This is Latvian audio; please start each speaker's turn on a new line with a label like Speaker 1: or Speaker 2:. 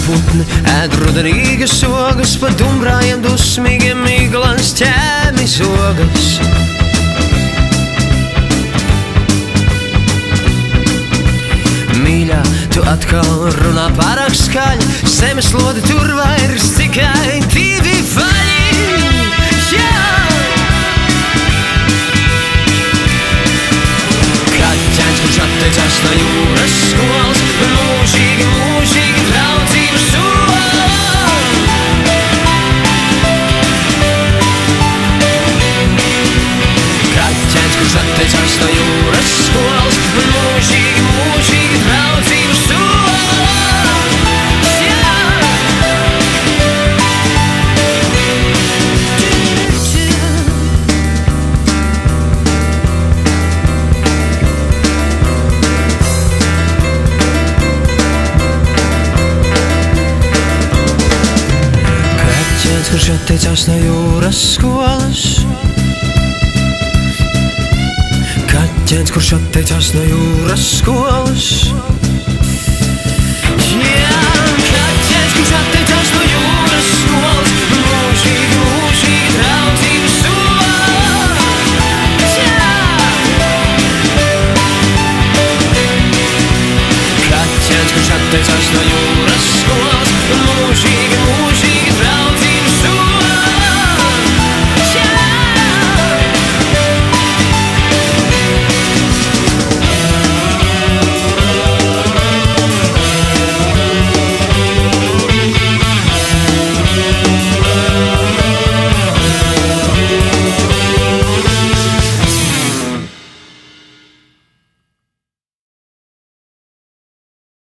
Speaker 1: putni ēd rudenīgas sogas, pa dumbrājiem dusmīgiem miglas ķēmi zogas. Mīļā, tu atkal runā pārāk skaļi, zemeslode tur vairs tikai divi vaļi. Kaķēns, kurš atteicās no jūras skolas, mūžīgi, mūžīgi draudzību sola. Kaķēns, kurš atteicās no jūras skolas, mūžīgi, mūžīgi draudzību sola. Kurš atteicās no jūras skolas. Kaķēns, kurš atteicās no jūras skolas. Kaķēns, kurš atteicās no jūras skolas. Mūžīgi, mūžīgi draudzību sola. Kaķēns, kurš atteicās no